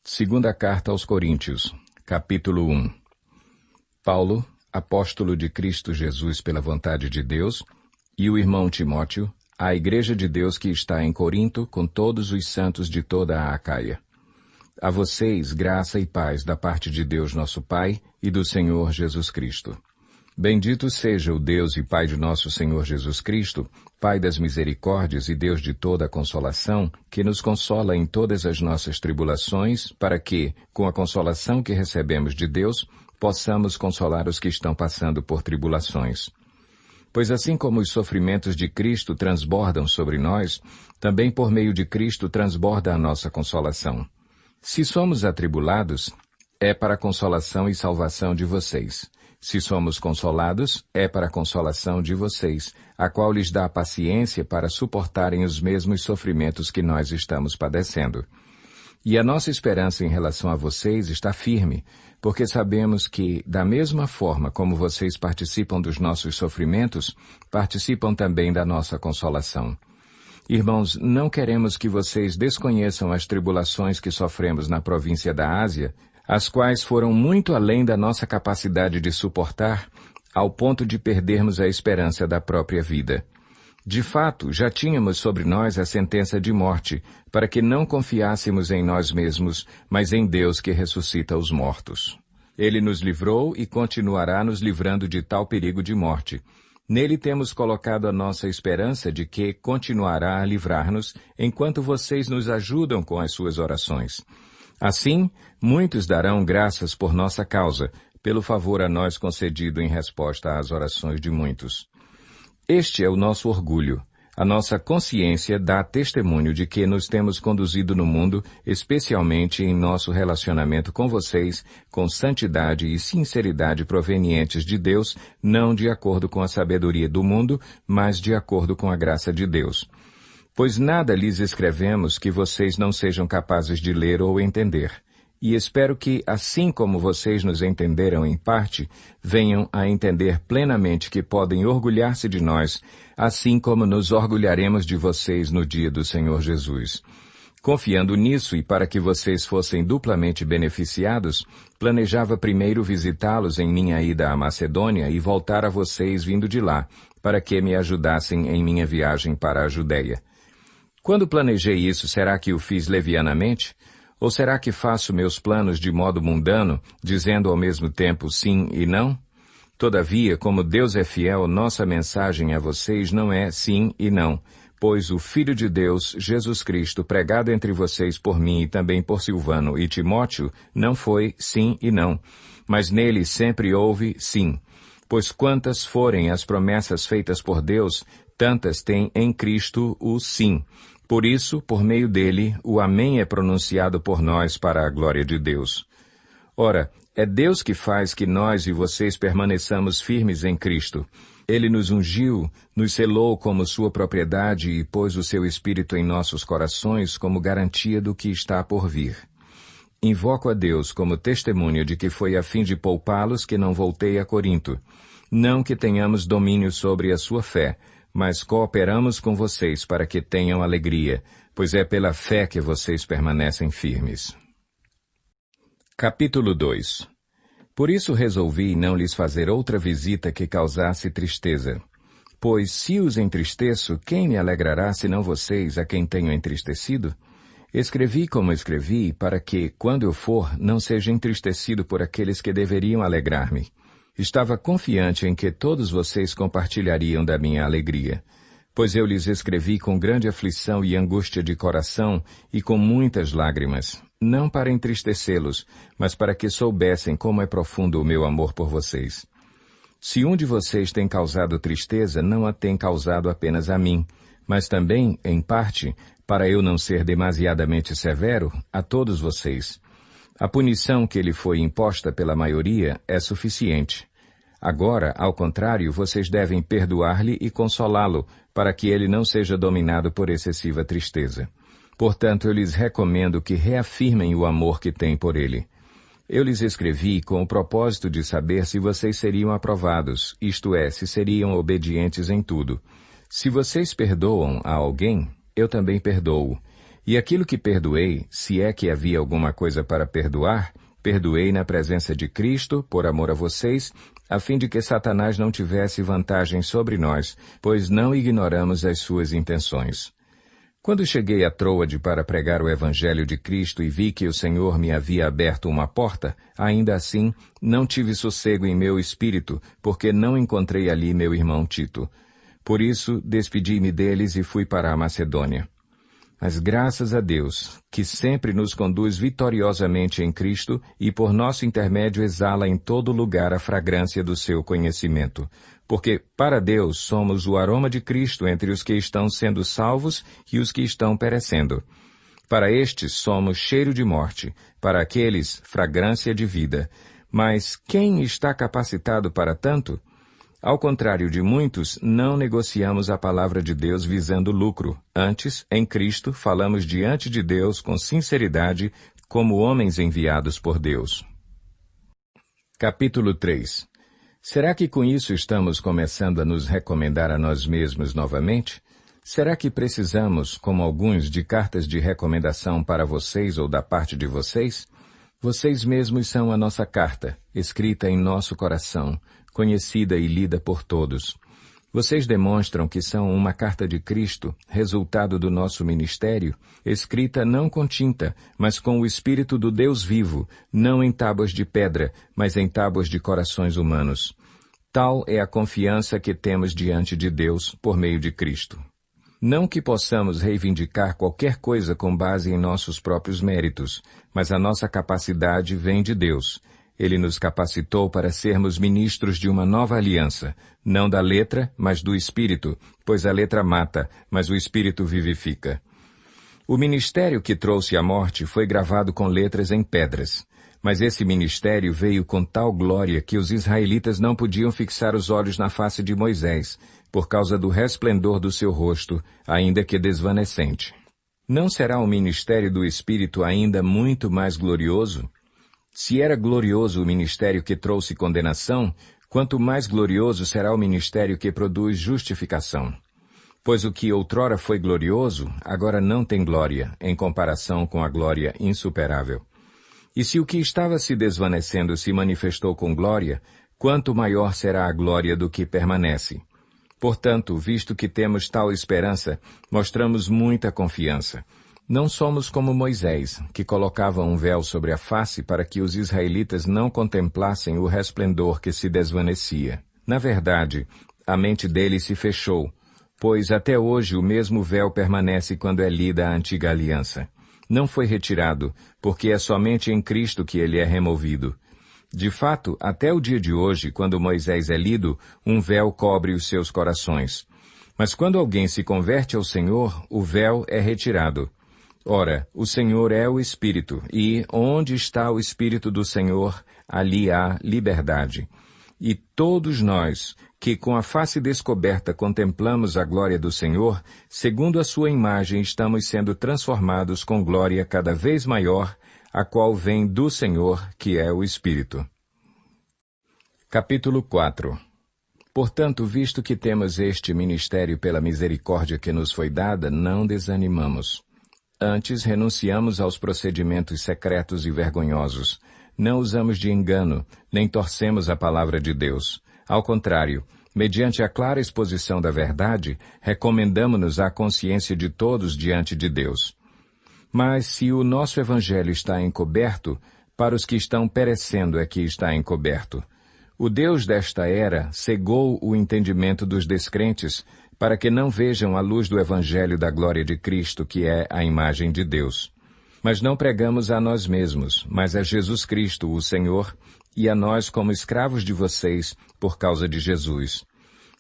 Segunda Carta aos Coríntios, capítulo 1. Paulo, apóstolo de Cristo Jesus pela vontade de Deus, e o irmão Timóteo, à Igreja de Deus que está em Corinto, com todos os santos de toda a Acaia. A vocês, graça e paz da parte de Deus nosso Pai e do Senhor Jesus Cristo. Bendito seja o Deus e Pai de nosso Senhor Jesus Cristo, Pai das misericórdias e Deus de toda a consolação, que nos consola em todas as nossas tribulações, para que, com a consolação que recebemos de Deus, possamos consolar os que estão passando por tribulações. Pois assim como os sofrimentos de Cristo transbordam sobre nós, também por meio de Cristo transborda a nossa consolação. Se somos atribulados, é para a consolação e salvação de vocês. Se somos consolados, é para a consolação de vocês, a qual lhes dá paciência para suportarem os mesmos sofrimentos que nós estamos padecendo. E a nossa esperança em relação a vocês está firme, porque sabemos que, da mesma forma como vocês participam dos nossos sofrimentos, participam também da nossa consolação. Irmãos, não queremos que vocês desconheçam as tribulações que sofremos na província da Ásia, as quais foram muito além da nossa capacidade de suportar, ao ponto de perdermos a esperança da própria vida. De fato, já tínhamos sobre nós a sentença de morte, para que não confiássemos em nós mesmos, mas em Deus que ressuscita os mortos. Ele nos livrou e continuará nos livrando de tal perigo de morte. Nele temos colocado a nossa esperança de que continuará a livrar-nos, enquanto vocês nos ajudam com as suas orações. Assim, muitos darão graças por nossa causa, pelo favor a nós concedido em resposta às orações de muitos. Este é o nosso orgulho. A nossa consciência dá testemunho de que nos temos conduzido no mundo, especialmente em nosso relacionamento com vocês, com santidade e sinceridade provenientes de Deus, não de acordo com a sabedoria do mundo, mas de acordo com a graça de Deus. Pois nada lhes escrevemos que vocês não sejam capazes de ler ou entender. E espero que, assim como vocês nos entenderam em parte, venham a entender plenamente que podem orgulhar-se de nós, assim como nos orgulharemos de vocês no dia do Senhor Jesus. Confiando nisso e para que vocês fossem duplamente beneficiados, planejava primeiro visitá-los em minha ida à Macedônia e voltar a vocês vindo de lá, para que me ajudassem em minha viagem para a Judéia. Quando planejei isso, será que o fiz levianamente? Ou será que faço meus planos de modo mundano, dizendo ao mesmo tempo sim e não? Todavia, como Deus é fiel, nossa mensagem a vocês não é sim e não, pois o Filho de Deus, Jesus Cristo, pregado entre vocês por mim e também por Silvano e Timóteo, não foi sim e não, mas nele sempre houve sim. Pois quantas forem as promessas feitas por Deus, tantas tem em Cristo o sim. Por isso, por meio dele, o Amém é pronunciado por nós para a glória de Deus. Ora, é Deus que faz que nós e vocês permaneçamos firmes em Cristo. Ele nos ungiu, nos selou como sua propriedade e pôs o seu Espírito em nossos corações como garantia do que está por vir. Invoco a Deus como testemunha de que foi a fim de poupá-los que não voltei a Corinto. Não que tenhamos domínio sobre a sua fé, mas cooperamos com vocês para que tenham alegria, pois é pela fé que vocês permanecem firmes. Capítulo 2. Por isso resolvi não lhes fazer outra visita que causasse tristeza. Pois se os entristeço, quem me alegrará senão vocês, a quem tenho entristecido? Escrevi como escrevi, para que, quando eu for, não seja entristecido por aqueles que deveriam alegrar-me. Estava confiante em que todos vocês compartilhariam da minha alegria, pois eu lhes escrevi com grande aflição e angústia de coração e com muitas lágrimas, não para entristecê-los, mas para que soubessem como é profundo o meu amor por vocês. Se um de vocês tem causado tristeza, não a tem causado apenas a mim, mas também, em parte, para eu não ser demasiadamente severo, a todos vocês. A punição que lhe foi imposta pela maioria é suficiente. Agora, ao contrário, vocês devem perdoar-lhe e consolá-lo, para que ele não seja dominado por excessiva tristeza. Portanto, eu lhes recomendo que reafirmem o amor que têm por ele. Eu lhes escrevi com o propósito de saber se vocês seriam aprovados, isto é, se seriam obedientes em tudo. Se vocês perdoam a alguém, eu também perdoo. E aquilo que perdoei, se é que havia alguma coisa para perdoar, perdoei na presença de Cristo, por amor a vocês, a fim de que Satanás não tivesse vantagem sobre nós, pois não ignoramos as suas intenções. Quando cheguei a Troade para pregar o Evangelho de Cristo e vi que o Senhor me havia aberto uma porta, ainda assim, não tive sossego em meu espírito, porque não encontrei ali meu irmão Tito. Por isso, despedi-me deles e fui para a Macedônia. Mas graças a Deus, que sempre nos conduz vitoriosamente em Cristo e por nosso intermédio exala em todo lugar a fragrância do seu conhecimento. Porque, para Deus, somos o aroma de Cristo entre os que estão sendo salvos e os que estão perecendo. Para estes somos cheiro de morte, para aqueles, fragrância de vida. Mas quem está capacitado para tanto? Ao contrário de muitos, não negociamos a palavra de Deus visando lucro. Antes, em Cristo, falamos diante de Deus com sinceridade, como homens enviados por Deus. Capítulo 3. Será que com isso estamos começando a nos recomendar a nós mesmos novamente? Será que precisamos, como alguns, de cartas de recomendação para vocês ou da parte de vocês? Vocês mesmos são a nossa carta, escrita em nosso coração, conhecida e lida por todos. Vocês demonstram que são uma carta de Cristo, resultado do nosso ministério, escrita não com tinta, mas com o Espírito do Deus vivo, não em tábuas de pedra, mas em tábuas de corações humanos. Tal é a confiança que temos diante de Deus por meio de Cristo. Não que possamos reivindicar qualquer coisa com base em nossos próprios méritos, mas a nossa capacidade vem de Deus. Ele nos capacitou para sermos ministros de uma nova aliança, não da letra, mas do Espírito, pois a letra mata, mas o Espírito vivifica. O ministério que trouxe a morte foi gravado com letras em pedras, mas esse ministério veio com tal glória que os israelitas não podiam fixar os olhos na face de Moisés, por causa do resplendor do seu rosto, ainda que desvanecente. Não será o ministério do Espírito ainda muito mais glorioso? Se era glorioso o ministério que trouxe condenação, quanto mais glorioso será o ministério que produz justificação. Pois o que outrora foi glorioso, agora não tem glória, em comparação com a glória insuperável. E se o que estava se desvanecendo se manifestou com glória, quanto maior será a glória do que permanece. Portanto, visto que temos tal esperança, mostramos muita confiança. Não somos como Moisés, que colocava um véu sobre a face para que os israelitas não contemplassem o resplendor que se desvanecia. Na verdade, a mente deles se fechou, pois até hoje o mesmo véu permanece quando é lida a antiga aliança. Não foi retirado, porque é somente em Cristo que ele é removido. De fato, até o dia de hoje, quando Moisés é lido, um véu cobre os seus corações. Mas quando alguém se converte ao Senhor, o véu é retirado. Ora, o Senhor é o Espírito, e onde está o Espírito do Senhor, ali há liberdade. E todos nós, que com a face descoberta contemplamos a glória do Senhor, segundo a sua imagem estamos sendo transformados com glória cada vez maior, a qual vem do Senhor, que é o Espírito. Capítulo 4. Portanto, visto que temos este ministério pela misericórdia que nos foi dada, não desanimamos. Antes, renunciamos aos procedimentos secretos e vergonhosos. Não usamos de engano, nem torcemos a palavra de Deus. Ao contrário, mediante a clara exposição da verdade, recomendamo-nos à consciência de todos diante de Deus. Mas se o nosso evangelho está encoberto, para os que estão perecendo é que está encoberto. O Deus desta era cegou o entendimento dos descrentes, para que não vejam a luz do evangelho da glória de Cristo, que é a imagem de Deus. Mas não pregamos a nós mesmos, mas a Jesus Cristo, o Senhor, e a nós como escravos de vocês, por causa de Jesus.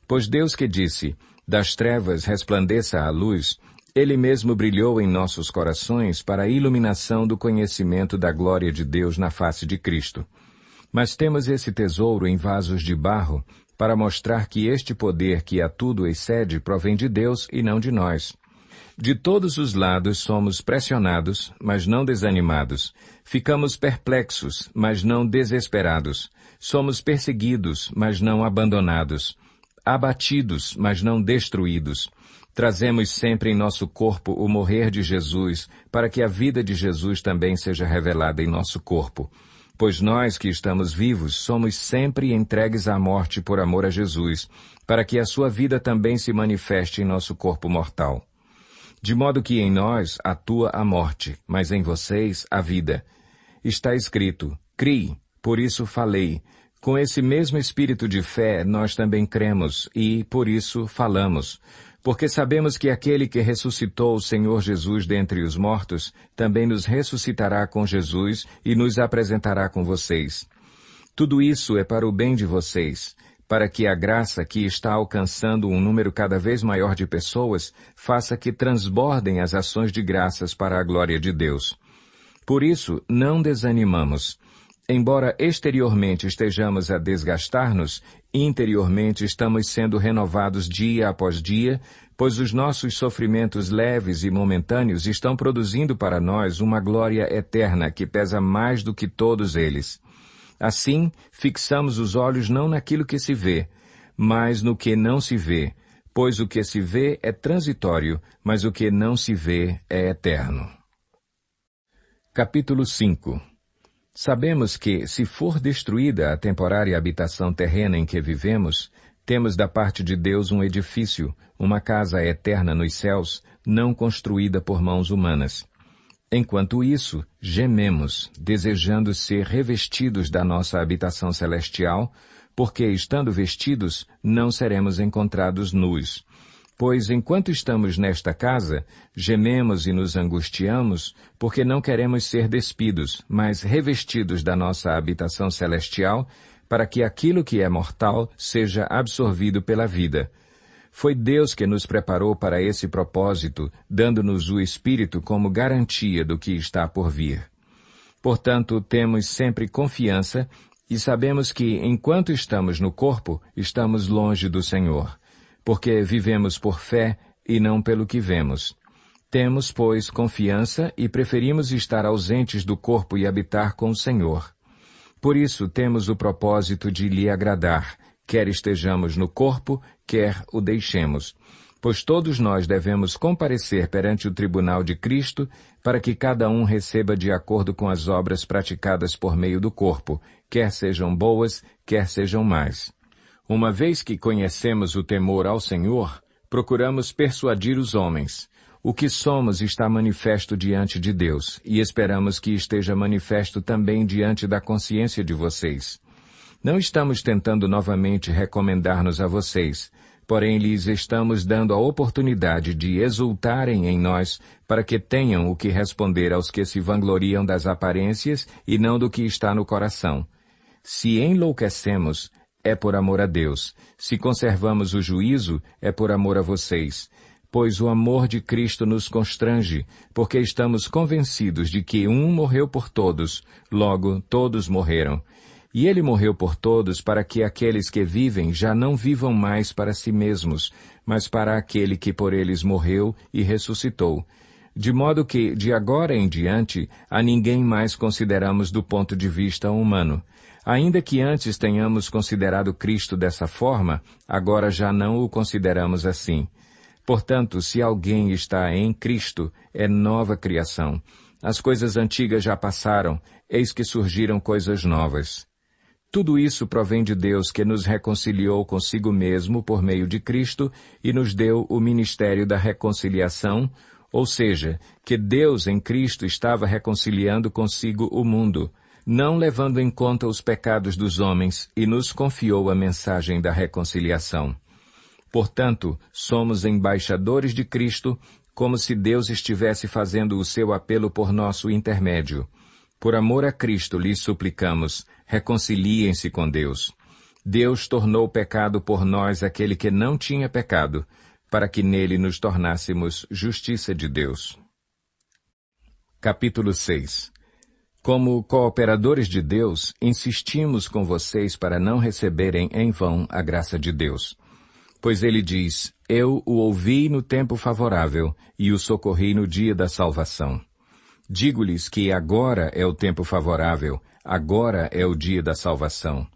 Pois Deus que disse, das trevas resplandeça a luz, Ele mesmo brilhou em nossos corações para a iluminação do conhecimento da glória de Deus na face de Cristo. Mas temos esse tesouro em vasos de barro, para mostrar que este poder que a tudo excede provém de Deus e não de nós. De todos os lados somos pressionados, mas não desanimados. Ficamos perplexos, mas não desesperados. Somos perseguidos, mas não abandonados. Abatidos, mas não destruídos. Trazemos sempre em nosso corpo o morrer de Jesus, para que a vida de Jesus também seja revelada em nosso corpo. Pois nós que estamos vivos somos sempre entregues à morte por amor a Jesus, para que a sua vida também se manifeste em nosso corpo mortal. De modo que em nós atua a morte, mas em vocês a vida. Está escrito: "Crie, por isso falei." Com esse mesmo espírito de fé nós também cremos e, por isso, falamos. Porque sabemos que aquele que ressuscitou o Senhor Jesus dentre os mortos, também nos ressuscitará com Jesus e nos apresentará com vocês. Tudo isso é para o bem de vocês, para que a graça que está alcançando um número cada vez maior de pessoas faça que transbordem as ações de graças para a glória de Deus. Por isso, não desanimamos. Embora exteriormente estejamos a desgastar-nos, interiormente estamos sendo renovados dia após dia, pois os nossos sofrimentos leves e momentâneos estão produzindo para nós uma glória eterna que pesa mais do que todos eles. Assim, fixamos os olhos não naquilo que se vê, mas no que não se vê, pois o que se vê é transitório, mas o que não se vê é eterno. Capítulo 5. Sabemos que, se for destruída a temporária habitação terrena em que vivemos, temos da parte de Deus um edifício, uma casa eterna nos céus, não construída por mãos humanas. Enquanto isso, gememos, desejando ser revestidos da nossa habitação celestial, porque, estando vestidos, não seremos encontrados nus. Pois, enquanto estamos nesta casa, gememos e nos angustiamos, porque não queremos ser despidos, mas revestidos da nossa habitação celestial, para que aquilo que é mortal seja absorvido pela vida. Foi Deus que nos preparou para esse propósito, dando-nos o Espírito como garantia do que está por vir. Portanto, temos sempre confiança e sabemos que, enquanto estamos no corpo, estamos longe do Senhor. Porque vivemos por fé e não pelo que vemos. Temos, pois, confiança e preferimos estar ausentes do corpo e habitar com o Senhor. Por isso temos o propósito de lhe agradar, quer estejamos no corpo, quer o deixemos. Pois todos nós devemos comparecer perante o tribunal de Cristo, para que cada um receba de acordo com as obras praticadas por meio do corpo, quer sejam boas, quer sejam más. Uma vez que conhecemos o temor ao Senhor, procuramos persuadir os homens. O que somos está manifesto diante de Deus, e esperamos que esteja manifesto também diante da consciência de vocês. Não estamos tentando novamente recomendar-nos a vocês, porém lhes estamos dando a oportunidade de exultarem em nós, para que tenham o que responder aos que se vangloriam das aparências e não do que está no coração. Se enlouquecemos, é por amor a Deus. Se conservamos o juízo, é por amor a vocês. Pois o amor de Cristo nos constrange, porque estamos convencidos de que um morreu por todos, logo todos morreram. E ele morreu por todos para que aqueles que vivem já não vivam mais para si mesmos, mas para aquele que por eles morreu e ressuscitou. De modo que, de agora em diante, a ninguém mais consideramos do ponto de vista humano. Ainda que antes tenhamos considerado Cristo dessa forma, agora já não o consideramos assim. Portanto, se alguém está em Cristo, é nova criação. As coisas antigas já passaram, eis que surgiram coisas novas. Tudo isso provém de Deus, que nos reconciliou consigo mesmo por meio de Cristo e nos deu o ministério da reconciliação, ou seja, que Deus em Cristo estava reconciliando consigo o mundo, não levando em conta os pecados dos homens, e nos confiou a mensagem da reconciliação. Portanto, somos embaixadores de Cristo, como se Deus estivesse fazendo o seu apelo por nosso intermédio. Por amor a Cristo lhes suplicamos, reconciliem-se com Deus. Deus tornou pecado por nós aquele que não tinha pecado, para que nele nos tornássemos justiça de Deus. Capítulo 6. Como cooperadores de Deus, insistimos com vocês para não receberem em vão a graça de Deus. Pois ele diz, eu o ouvi no tempo favorável e o socorri no dia da salvação. Digo-lhes que agora é o tempo favorável, agora é o dia da salvação.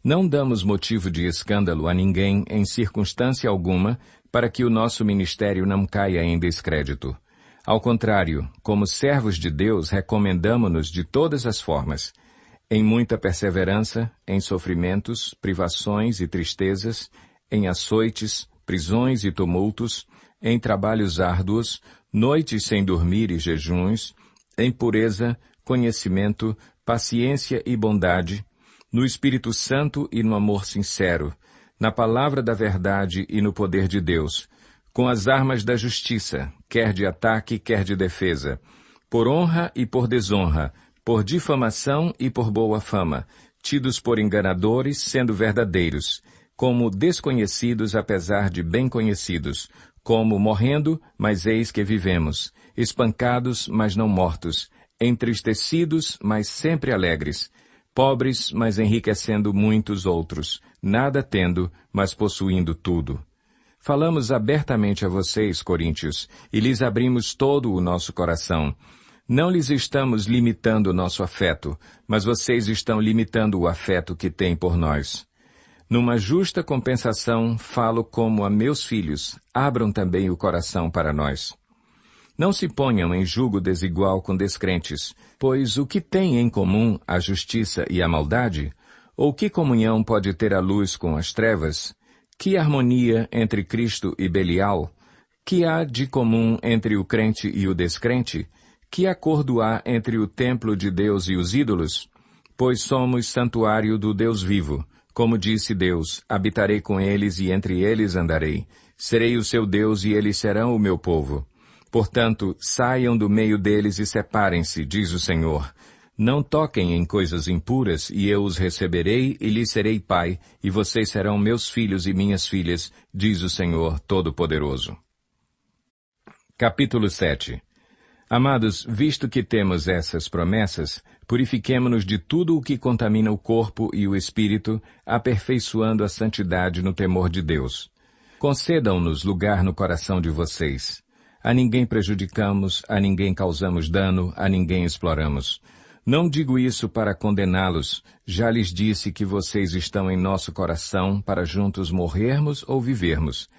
Não damos motivo de escândalo a ninguém em circunstância alguma, para que o nosso ministério não caia em descrédito. Ao contrário, como servos de Deus, recomendamo-nos de todas as formas, em muita perseverança, em sofrimentos, privações e tristezas, em açoites, prisões e tumultos, em trabalhos árduos, noites sem dormir e jejuns, em pureza, conhecimento, paciência e bondade, no Espírito Santo e no amor sincero, na palavra da verdade e no poder de Deus, com as armas da justiça, quer de ataque, quer de defesa, por honra e por desonra, por difamação e por boa fama, tidos por enganadores, sendo verdadeiros, como desconhecidos apesar de bem conhecidos, como morrendo, mas eis que vivemos, espancados, mas não mortos, entristecidos, mas sempre alegres, pobres, mas enriquecendo muitos outros, nada tendo, mas possuindo tudo. Falamos abertamente a vocês, coríntios, e lhes abrimos todo o nosso coração. Não lhes estamos limitando o nosso afeto, mas vocês estão limitando o afeto que têm por nós. Numa justa compensação, falo como a meus filhos, abram também o coração para nós. Não se ponham em julgo desigual com descrentes, pois o que tem em comum a justiça e a maldade? Ou que comunhão pode ter a luz com as trevas? Que harmonia entre Cristo e Belial? Que há de comum entre o crente e o descrente? Que acordo há entre o templo de Deus e os ídolos? Pois somos santuário do Deus vivo. Como disse Deus, habitarei com eles e entre eles andarei. Serei o seu Deus e eles serão o meu povo. Portanto, saiam do meio deles e separem-se, diz o Senhor. Não toquem em coisas impuras, e eu os receberei e lhes serei pai, e vocês serão meus filhos e minhas filhas, diz o Senhor Todo-Poderoso. Capítulo 7. Amados, visto que temos essas promessas, purifiquemo-nos de tudo o que contamina o corpo e o espírito, aperfeiçoando a santidade no temor de Deus. Concedam-nos lugar no coração de vocês. A ninguém prejudicamos, a ninguém causamos dano, a ninguém exploramos. Não digo isso para condená-los, já lhes disse que vocês estão em nosso coração para juntos morrermos ou vivermos.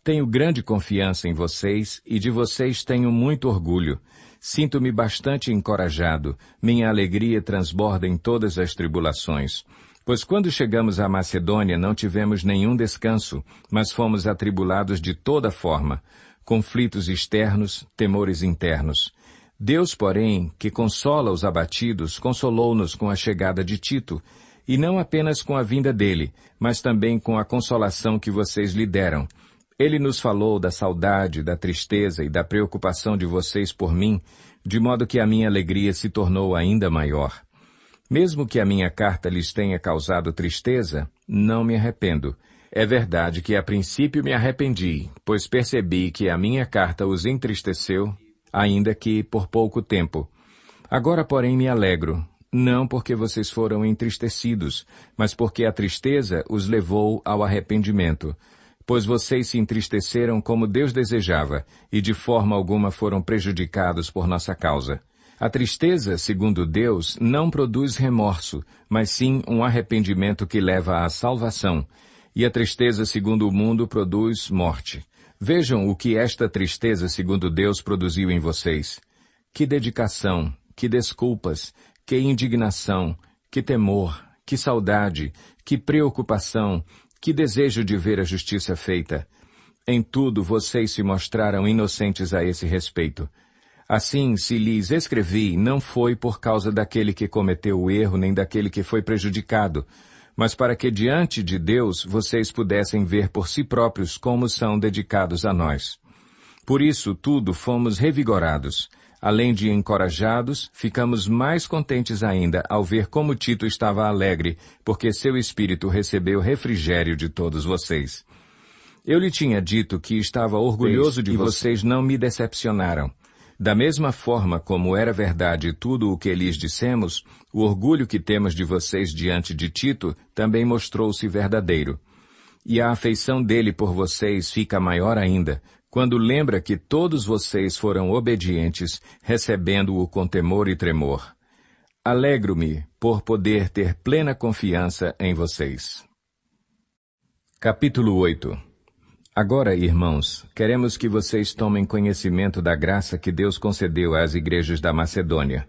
Tenho grande confiança em vocês e de vocês tenho muito orgulho. Sinto-me bastante encorajado, minha alegria transborda em todas as tribulações. Pois quando chegamos à Macedônia não tivemos nenhum descanso, mas fomos atribulados de toda forma, conflitos externos, temores internos. Deus, porém, que consola os abatidos, consolou-nos com a chegada de Tito, e não apenas com a vinda dele, mas também com a consolação que vocês lhe deram. Ele nos falou da saudade, da tristeza e da preocupação de vocês por mim, de modo que a minha alegria se tornou ainda maior. Mesmo que a minha carta lhes tenha causado tristeza, não me arrependo. É verdade que a princípio me arrependi, pois percebi que a minha carta os entristeceu, ainda que por pouco tempo. Agora, porém, me alegro, não porque vocês foram entristecidos, mas porque a tristeza os levou ao arrependimento. Pois vocês se entristeceram como Deus desejava, e de forma alguma foram prejudicados por nossa causa. A tristeza, segundo Deus, não produz remorso, mas sim um arrependimento que leva à salvação. E a tristeza, segundo o mundo, produz morte. Vejam o que esta tristeza, segundo Deus, produziu em vocês. Que dedicação, que desculpas, que indignação, que temor, que saudade, que preocupação, que desejo de ver a justiça feita. Em tudo vocês se mostraram inocentes a esse respeito. Assim, se lhes escrevi, não foi por causa daquele que cometeu o erro, nem daquele que foi prejudicado, mas para que diante de Deus vocês pudessem ver por si próprios como são dedicados a nós. Por isso, tudo fomos revigorados. Além de encorajados, ficamos mais contentes ainda ao ver como Tito estava alegre, porque seu espírito recebeu refrigério de todos vocês. Eu lhe tinha dito que estava orgulhoso de vocês não me decepcionaram. Da mesma forma como era verdade tudo o que lhes dissemos, o orgulho que temos de vocês diante de Tito também mostrou-se verdadeiro. E a afeição dele por vocês fica maior ainda, quando lembra que todos vocês foram obedientes, recebendo-o com temor e tremor. Alegro-me por poder ter plena confiança em vocês. Capítulo 8. Agora, irmãos, queremos que vocês tomem conhecimento da graça que Deus concedeu às igrejas da Macedônia.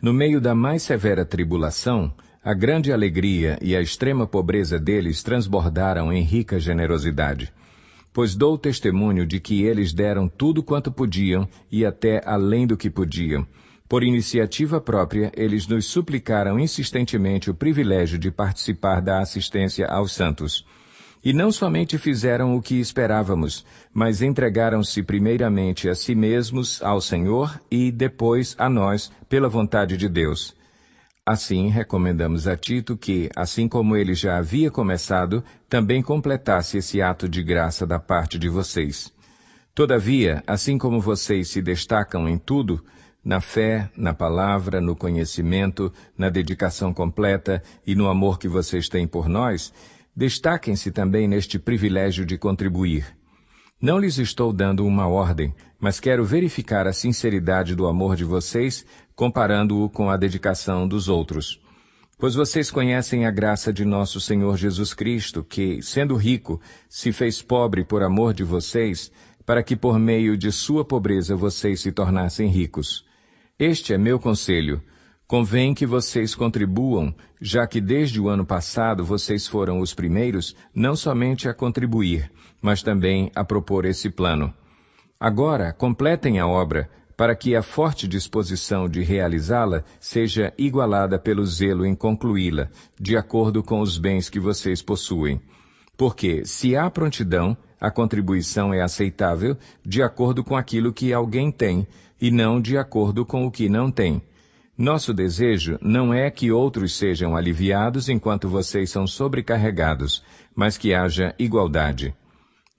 No meio da mais severa tribulação, a grande alegria e a extrema pobreza deles transbordaram em rica generosidade. Pois dou testemunho de que eles deram tudo quanto podiam e até além do que podiam. Por iniciativa própria, eles nos suplicaram insistentemente o privilégio de participar da assistência aos santos. E não somente fizeram o que esperávamos, mas entregaram-se primeiramente a si mesmos ao Senhor e depois a nós, pela vontade de Deus. Assim, recomendamos a Tito que, assim como ele já havia começado, também completasse esse ato de graça da parte de vocês. Todavia, assim como vocês se destacam em tudo, na fé, na palavra, no conhecimento, na dedicação completa e no amor que vocês têm por nós, destaquem-se também neste privilégio de contribuir. Não lhes estou dando uma ordem, mas quero verificar a sinceridade do amor de vocês, comparando-o com a dedicação dos outros. Pois vocês conhecem a graça de nosso Senhor Jesus Cristo, que, sendo rico, se fez pobre por amor de vocês, para que por meio de sua pobreza vocês se tornassem ricos. Este é meu conselho. Convém que vocês contribuam, já que desde o ano passado vocês foram os primeiros, não somente a contribuir, mas também a propor esse plano. Agora, completem a obra, para que a forte disposição de realizá-la seja igualada pelo zelo em concluí-la, de acordo com os bens que vocês possuem. Porque, se há prontidão, a contribuição é aceitável de acordo com aquilo que alguém tem, e não de acordo com o que não tem. Nosso desejo não é que outros sejam aliviados enquanto vocês são sobrecarregados, mas que haja igualdade.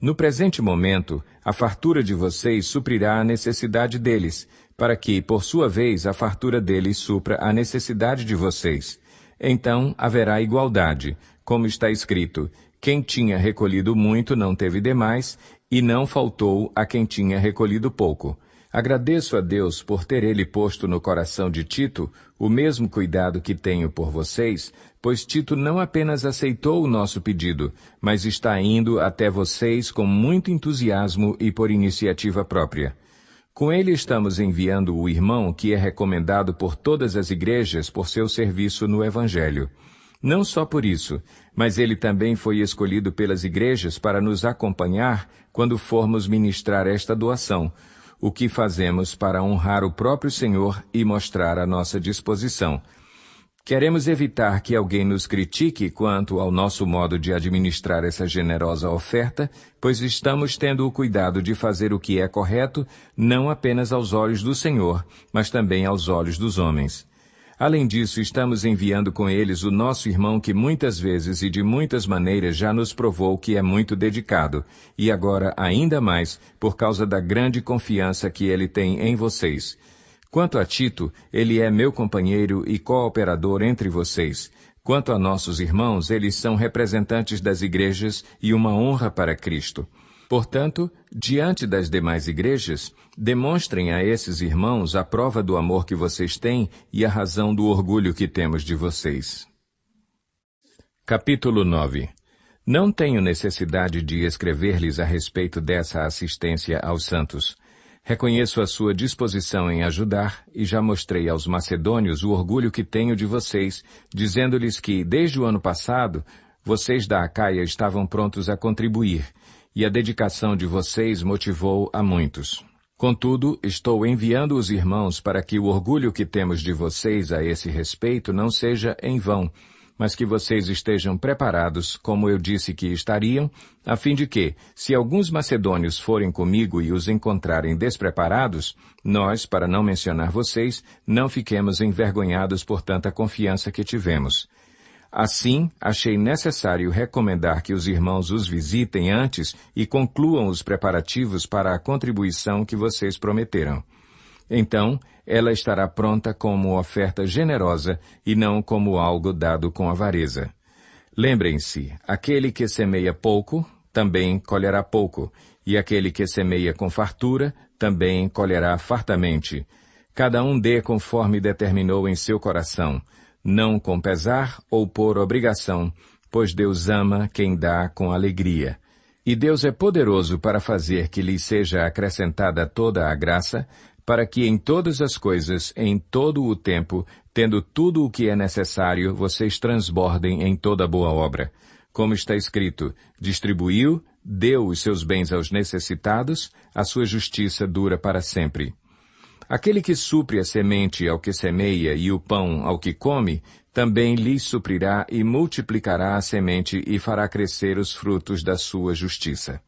No presente momento, a fartura de vocês suprirá a necessidade deles, para que, por sua vez, a fartura deles supra a necessidade de vocês. Então haverá igualdade, como está escrito: quem tinha recolhido muito não teve demais, e não faltou a quem tinha recolhido pouco. Agradeço a Deus por ter Ele posto no coração de Tito o mesmo cuidado que tenho por vocês, pois Tito não apenas aceitou o nosso pedido, mas está indo até vocês com muito entusiasmo e por iniciativa própria. Com ele estamos enviando o irmão que é recomendado por todas as igrejas por seu serviço no Evangelho. Não só por isso, mas ele também foi escolhido pelas igrejas para nos acompanhar quando formos ministrar esta doação, o que fazemos para honrar o próprio Senhor e mostrar a nossa disposição. Queremos evitar que alguém nos critique quanto ao nosso modo de administrar essa generosa oferta, pois estamos tendo o cuidado de fazer o que é correto, não apenas aos olhos do Senhor, mas também aos olhos dos homens. Além disso, estamos enviando com eles o nosso irmão que muitas vezes e de muitas maneiras já nos provou que é muito dedicado, e agora ainda mais por causa da grande confiança que ele tem em vocês. Quanto a Tito, ele é meu companheiro e cooperador entre vocês. Quanto a nossos irmãos, eles são representantes das igrejas e uma honra para Cristo. Portanto, diante das demais igrejas, demonstrem a esses irmãos a prova do amor que vocês têm e a razão do orgulho que temos de vocês. Capítulo 9. Não tenho necessidade de escrever-lhes a respeito dessa assistência aos santos. Reconheço a sua disposição em ajudar e já mostrei aos macedônios o orgulho que tenho de vocês, dizendo-lhes que, desde o ano passado, vocês da Acaia estavam prontos a contribuir, e a dedicação de vocês motivou a muitos. Contudo, estou enviando os irmãos para que o orgulho que temos de vocês a esse respeito não seja em vão, mas que vocês estejam preparados, como eu disse que estariam, a fim de que, se alguns macedônios forem comigo e os encontrarem despreparados, nós, para não mencionar vocês, não fiquemos envergonhados por tanta confiança que tivemos. Assim, achei necessário recomendar que os irmãos os visitem antes e concluam os preparativos para a contribuição que vocês prometeram. Então, ela estará pronta como oferta generosa e não como algo dado com avareza. Lembrem-se, aquele que semeia pouco, também colherá pouco, e aquele que semeia com fartura, também colherá fartamente. Cada um dê conforme determinou em seu coração, não com pesar ou por obrigação, pois Deus ama quem dá com alegria. E Deus é poderoso para fazer que lhe seja acrescentada toda a graça, para que em todas as coisas, em todo o tempo, tendo tudo o que é necessário, vocês transbordem em toda boa obra. Como está escrito, distribuiu, deu os seus bens aos necessitados, a sua justiça dura para sempre. Aquele que supre a semente ao que semeia e o pão ao que come, também lhes suprirá e multiplicará a semente e fará crescer os frutos da sua justiça.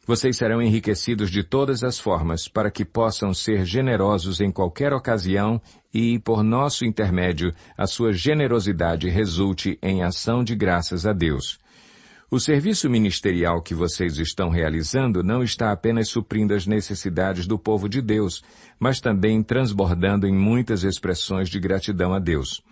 Vocês serão enriquecidos de todas as formas, para que possam ser generosos em qualquer ocasião e, por nosso intermédio, a sua generosidade resulte em ação de graças a Deus. O serviço ministerial que vocês estão realizando não está apenas suprindo as necessidades do povo de Deus, mas também transbordando em muitas expressões de gratidão a Deus.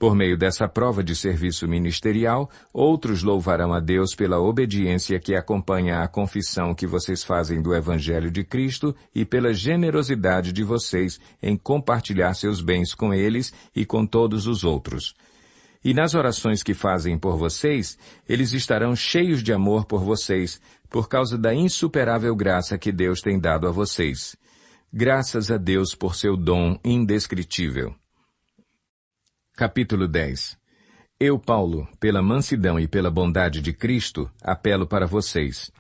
Por meio dessa prova de serviço ministerial, outros louvarão a Deus pela obediência que acompanha a confissão que vocês fazem do Evangelho de Cristo e pela generosidade de vocês em compartilhar seus bens com eles e com todos os outros. E nas orações que fazem por vocês, eles estarão cheios de amor por vocês, por causa da insuperável graça que Deus tem dado a vocês. Graças a Deus por seu dom indescritível. Capítulo 10. Eu, Paulo, pela mansidão e pela bondade de Cristo, apelo para vocês.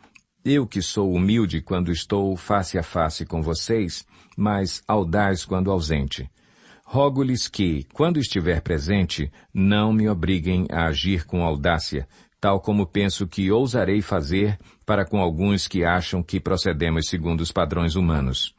Eu que sou humilde quando estou face a face com vocês, mas audaz quando ausente. Rogo-lhes que, quando estiver presente, não me obriguem a agir com audácia, tal como penso que ousarei fazer para com alguns que acham que procedemos segundo os padrões humanos.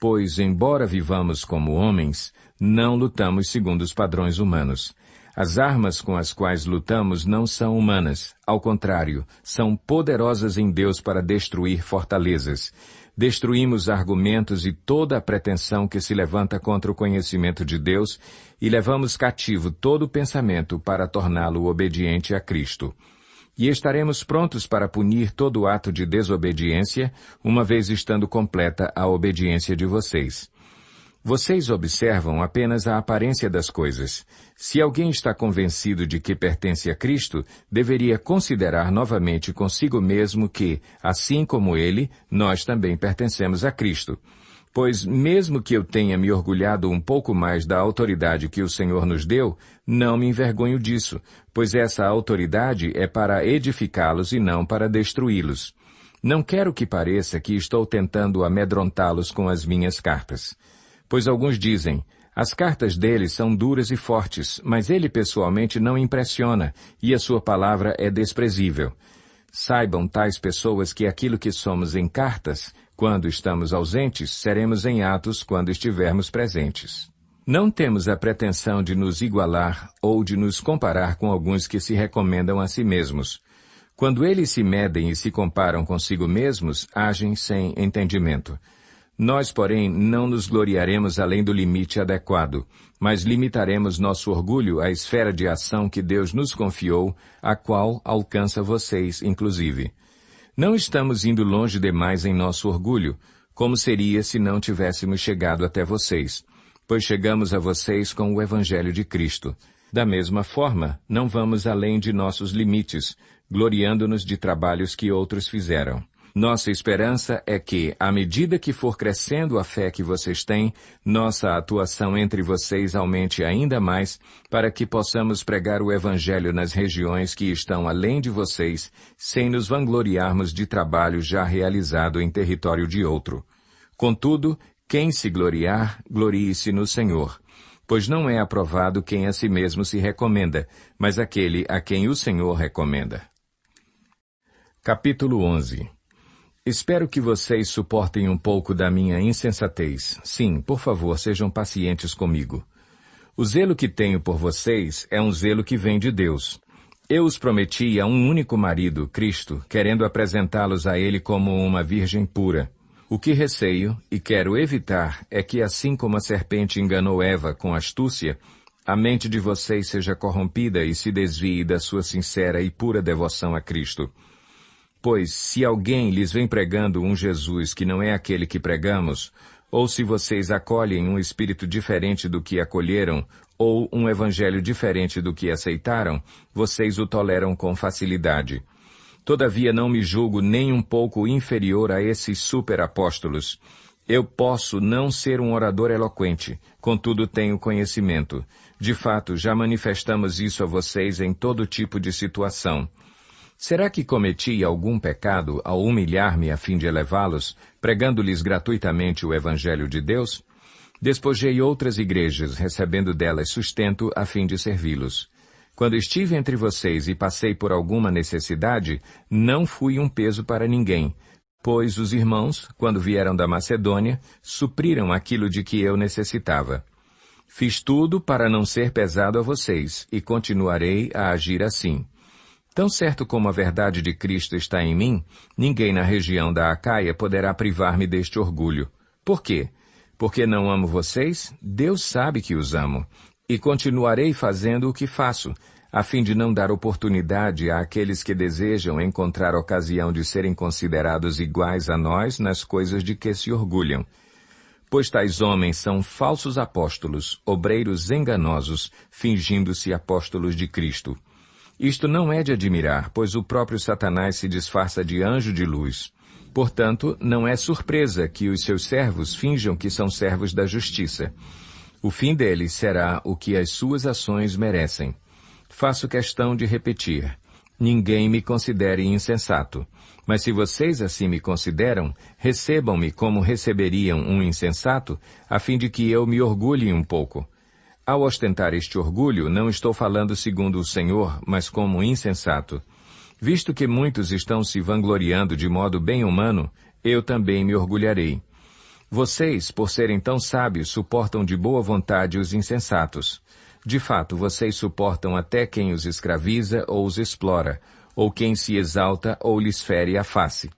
Pois, embora vivamos como homens, não lutamos segundo os padrões humanos. As armas com as quais lutamos não são humanas, ao contrário, são poderosas em Deus para destruir fortalezas. Destruímos argumentos e toda a pretensão que se levanta contra o conhecimento de Deus e levamos cativo todo pensamento para torná-lo obediente a Cristo. E estaremos prontos para punir todo ato de desobediência, uma vez estando completa a obediência de vocês. Vocês observam apenas a aparência das coisas. Se alguém está convencido de que pertence a Cristo, deveria considerar novamente consigo mesmo que, assim como ele, nós também pertencemos a Cristo. Pois, mesmo que eu tenha me orgulhado um pouco mais da autoridade que o Senhor nos deu, não me envergonho disso, pois essa autoridade é para edificá-los e não para destruí-los. Não quero que pareça que estou tentando amedrontá-los com as minhas cartas. Pois alguns dizem, as cartas dele são duras e fortes, mas ele pessoalmente não impressiona, e a sua palavra é desprezível. Saibam tais pessoas que aquilo que somos em cartas, quando estamos ausentes, seremos em atos quando estivermos presentes. Não temos a pretensão de nos igualar ou de nos comparar com alguns que se recomendam a si mesmos. Quando eles se medem e se comparam consigo mesmos, agem sem entendimento. Nós, porém, não nos gloriaremos além do limite adequado, mas limitaremos nosso orgulho à esfera de ação que Deus nos confiou, a qual alcança vocês, inclusive. Não estamos indo longe demais em nosso orgulho, como seria se não tivéssemos chegado até vocês, pois chegamos a vocês com o Evangelho de Cristo. Da mesma forma, não vamos além de nossos limites, gloriando-nos de trabalhos que outros fizeram. Nossa esperança é que, à medida que for crescendo a fé que vocês têm, nossa atuação entre vocês aumente ainda mais, para que possamos pregar o Evangelho nas regiões que estão além de vocês, sem nos vangloriarmos de trabalho já realizado em território de outro. Contudo, quem se gloriar, glorie-se no Senhor. Pois não é aprovado quem a si mesmo se recomenda, mas aquele a quem o Senhor recomenda. Capítulo 11. Espero que vocês suportem um pouco da minha insensatez. Sim, por favor, sejam pacientes comigo. O zelo que tenho por vocês é um zelo que vem de Deus. Eu os prometi a um único marido, Cristo, querendo apresentá-los a ele como uma virgem pura. O que receio, e quero evitar, é que assim como a serpente enganou Eva com astúcia, a mente de vocês seja corrompida e se desvie da sua sincera e pura devoção a Cristo. Pois, se alguém lhes vem pregando um Jesus que não é aquele que pregamos, ou se vocês acolhem um espírito diferente do que acolheram, ou um evangelho diferente do que aceitaram, vocês o toleram com facilidade. Todavia não me julgo nem um pouco inferior a esses superapóstolos. Eu posso não ser um orador eloquente, contudo tenho conhecimento. De fato, já manifestamos isso a vocês em todo tipo de situação. Será que cometi algum pecado ao humilhar-me a fim de elevá-los, pregando-lhes gratuitamente o Evangelho de Deus? Despojei outras igrejas, recebendo delas sustento a fim de servi-los. Quando estive entre vocês e passei por alguma necessidade, não fui um peso para ninguém, pois os irmãos, quando vieram da Macedônia, supriram aquilo de que eu necessitava. Fiz tudo para não ser pesado a vocês, e continuarei a agir assim. Tão certo como a verdade de Cristo está em mim, ninguém na região da Acaia poderá privar-me deste orgulho. Por quê? Porque não amo vocês? Deus sabe que os amo. E continuarei fazendo o que faço, a fim de não dar oportunidade àqueles que desejam encontrar ocasião de serem considerados iguais a nós nas coisas de que se orgulham. Pois tais homens são falsos apóstolos, obreiros enganosos, fingindo-se apóstolos de Cristo. Isto não é de admirar, pois o próprio Satanás se disfarça de anjo de luz. Portanto, não é surpresa que os seus servos finjam que são servos da justiça. O fim deles será o que as suas ações merecem. Faço questão de repetir. Ninguém me considere insensato. Mas se vocês assim me consideram, recebam-me como receberiam um insensato, a fim de que eu me orgulhe um pouco. Ao ostentar este orgulho, não estou falando segundo o Senhor, mas como insensato. Visto que muitos estão se vangloriando de modo bem humano, eu também me orgulharei. Vocês, por serem tão sábios, suportam de boa vontade os insensatos. De fato, vocês suportam até quem os escraviza ou os explora, ou quem se exalta ou lhes fere a face.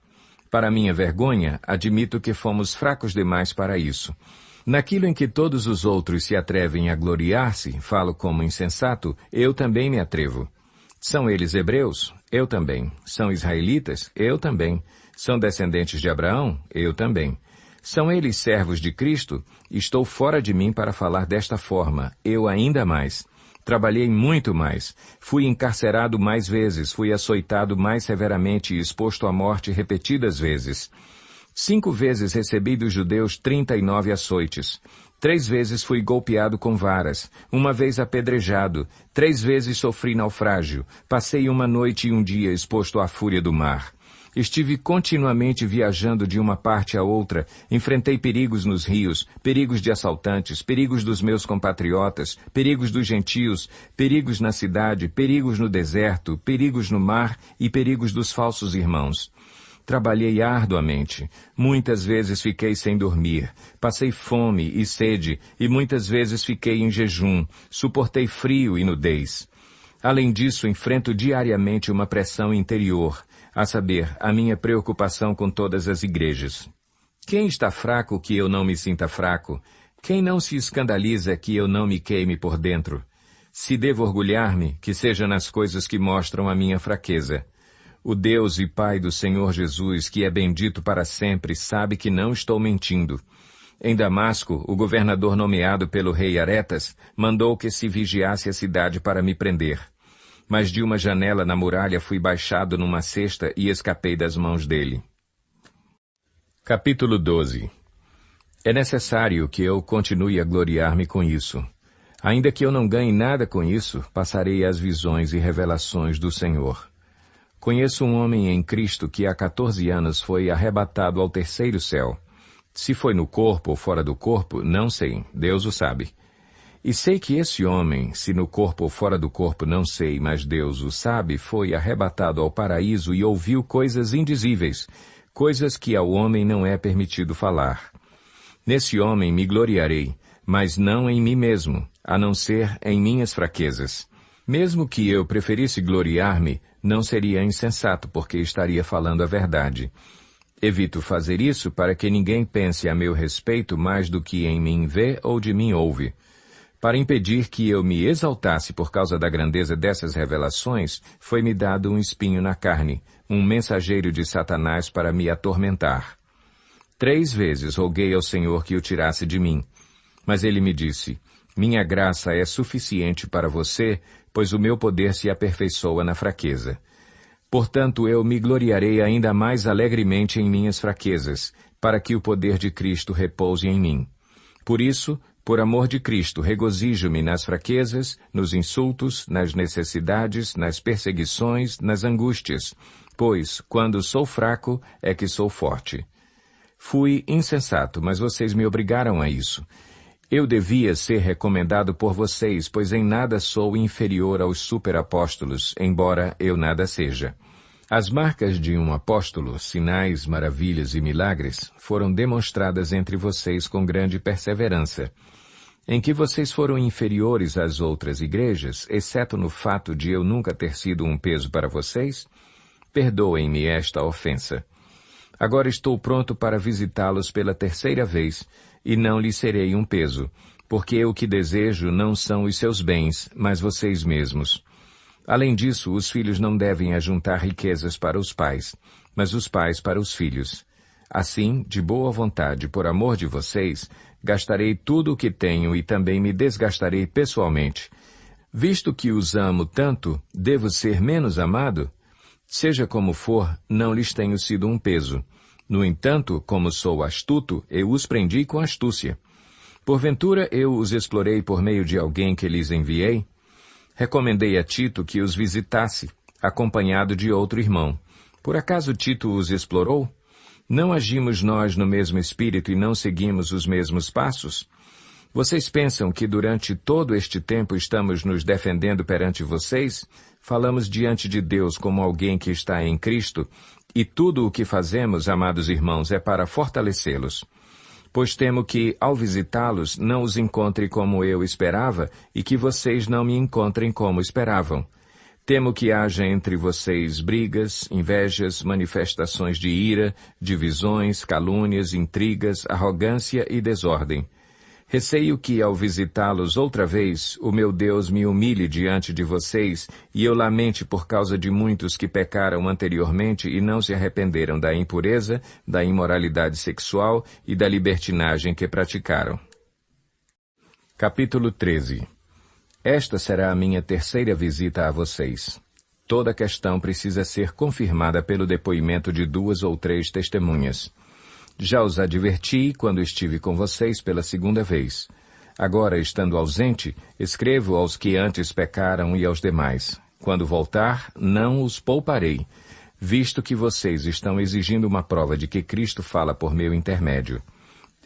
Para minha vergonha, admito que fomos fracos demais para isso. Naquilo em que todos os outros se atrevem a gloriar-se, falo como insensato, eu também me atrevo. São eles hebreus? Eu também. São israelitas? Eu também. São descendentes de Abraão? Eu também. São eles servos de Cristo? Estou fora de mim para falar desta forma, eu ainda mais. Trabalhei muito mais. Fui encarcerado mais vezes, fui açoitado mais severamente e exposto à morte repetidas vezes. 5 vezes recebi dos judeus 39 açoites. 3 vezes fui golpeado com varas, 1 vez apedrejado, 3 vezes sofri naufrágio, passei 1 noite e 1 dia exposto à fúria do mar. Estive continuamente viajando de uma parte a outra, enfrentei perigos nos rios, perigos de assaltantes, perigos dos meus compatriotas, perigos dos gentios, perigos na cidade, perigos no deserto, perigos no mar e perigos dos falsos irmãos. Trabalhei arduamente, muitas vezes fiquei sem dormir, passei fome e sede e muitas vezes fiquei em jejum, suportei frio e nudez. Além disso, enfrento diariamente uma pressão interior, a saber, a minha preocupação com todas as igrejas. Quem está fraco que eu não me sinta fraco? Quem não se escandaliza que eu não me queime por dentro? Se devo orgulhar-me, que seja nas coisas que mostram a minha fraqueza. O Deus e Pai do Senhor Jesus, que é bendito para sempre, sabe que não estou mentindo. Em Damasco, o governador nomeado pelo rei Aretas mandou que se vigiasse a cidade para me prender. Mas de uma janela na muralha fui baixado numa cesta e escapei das mãos dele. Capítulo 12. É necessário que eu continue a gloriar-me com isso. Ainda que eu não ganhe nada com isso, passarei às visões e revelações do Senhor. Conheço um homem em Cristo que há 14 anos foi arrebatado ao 3º céu. Se foi no corpo ou fora do corpo, não sei, Deus o sabe. E sei que esse homem, se no corpo ou fora do corpo não sei, mas Deus o sabe, foi arrebatado ao paraíso e ouviu coisas indizíveis, coisas que ao homem não é permitido falar. Nesse homem me gloriarei, mas não em mim mesmo, a não ser em minhas fraquezas. Mesmo que eu preferisse gloriar-me, não seria insensato, porque estaria falando a verdade. Evito fazer isso para que ninguém pense a meu respeito mais do que em mim vê ou de mim ouve. Para impedir que eu me exaltasse por causa da grandeza dessas revelações, foi-me dado um espinho na carne, um mensageiro de Satanás para me atormentar. 3 vezes roguei ao Senhor que o tirasse de mim. Mas ele me disse, minha graça é suficiente para você, pois o meu poder se aperfeiçoa na fraqueza. Portanto, eu me gloriarei ainda mais alegremente em minhas fraquezas, para que o poder de Cristo repouse em mim. Por isso, por amor de Cristo, regozijo-me nas fraquezas, nos insultos, nas necessidades, nas perseguições, nas angústias, pois, quando sou fraco, é que sou forte. Fui insensato, mas vocês me obrigaram a isso. Eu devia ser recomendado por vocês, pois em nada sou inferior aos superapóstolos, embora eu nada seja. As marcas de um apóstolo, sinais, maravilhas e milagres, foram demonstradas entre vocês com grande perseverança. Em que vocês foram inferiores às outras igrejas, exceto no fato de eu nunca ter sido um peso para vocês? Perdoem-me esta ofensa. Agora estou pronto para visitá-los pela 3ª vez, e não lhes serei um peso, porque o que desejo não são os seus bens, mas vocês mesmos. Além disso, os filhos não devem ajuntar riquezas para os pais, mas os pais para os filhos. Assim, de boa vontade, por amor de vocês, gastarei tudo o que tenho e também me desgastarei pessoalmente. Visto que os amo tanto, devo ser menos amado? Seja como for, não lhes tenho sido um peso. No entanto, como sou astuto, eu os prendi com astúcia. Porventura eu os explorei por meio de alguém que lhes enviei? Recomendei a Tito que os visitasse, acompanhado de outro irmão. Por acaso Tito os explorou? Não agimos nós no mesmo espírito e não seguimos os mesmos passos? Vocês pensam que durante todo este tempo estamos nos defendendo perante vocês? Falamos diante de Deus como alguém que está em Cristo, e tudo o que fazemos, amados irmãos, é para fortalecê-los. Pois temo que, ao visitá-los, não os encontre como eu esperava, e que vocês não me encontrem como esperavam. Temo que haja entre vocês brigas, invejas, manifestações de ira, divisões, calúnias, intrigas, arrogância e desordem. Receio que, ao visitá-los outra vez, o meu Deus me humilhe diante de vocês e eu lamente por causa de muitos que pecaram anteriormente e não se arrependeram da impureza, da imoralidade sexual e da libertinagem que praticaram. Capítulo 13. Esta será a minha 3ª visita a vocês. Toda questão precisa ser confirmada pelo depoimento de 2 ou 3 testemunhas. Já os adverti quando estive com vocês pela 2ª vez. Agora, estando ausente, escrevo aos que antes pecaram e aos demais. Quando voltar, não os pouparei, visto que vocês estão exigindo uma prova de que Cristo fala por meu intermédio.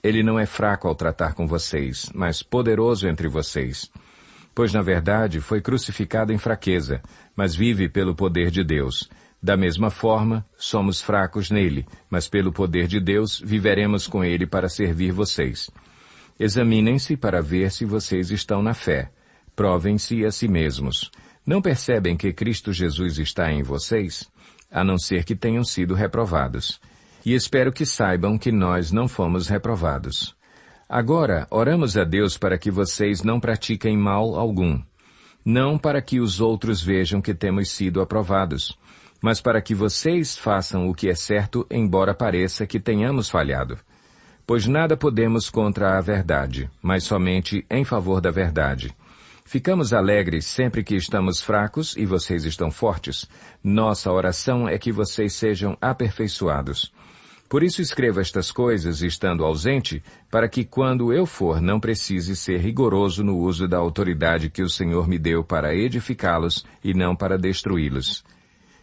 Ele não é fraco ao tratar com vocês, mas poderoso entre vocês. Pois, na verdade, foi crucificado em fraqueza, mas vive pelo poder de Deus. Da mesma forma, somos fracos nele, mas pelo poder de Deus viveremos com ele para servir vocês. Examinem-se para ver se vocês estão na fé. Provem-se a si mesmos. Não percebem que Cristo Jesus está em vocês? A não ser que tenham sido reprovados. E espero que saibam que nós não fomos reprovados. Agora, oramos a Deus para que vocês não pratiquem mal algum. Não para que os outros vejam que temos sido aprovados, mas para que vocês façam o que é certo, embora pareça que tenhamos falhado. Pois nada podemos contra a verdade, mas somente em favor da verdade. Ficamos alegres sempre que estamos fracos e vocês estão fortes. Nossa oração é que vocês sejam aperfeiçoados. Por isso escrevo estas coisas, estando ausente, para que quando eu for não precise ser rigoroso no uso da autoridade que o Senhor me deu para edificá-los e não para destruí-los.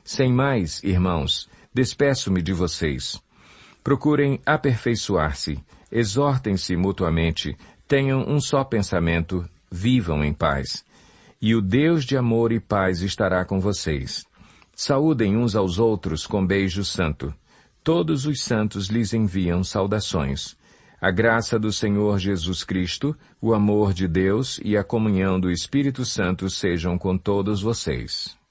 Sem mais, irmãos, despeço-me de vocês. Procurem aperfeiçoar-se, exortem-se mutuamente, tenham um só pensamento, vivam em paz. E o Deus de amor e paz estará com vocês. Saúdem uns aos outros com beijo santo. Todos os santos lhes enviam saudações. A graça do Senhor Jesus Cristo, o amor de Deus e a comunhão do Espírito Santo sejam com todos vocês.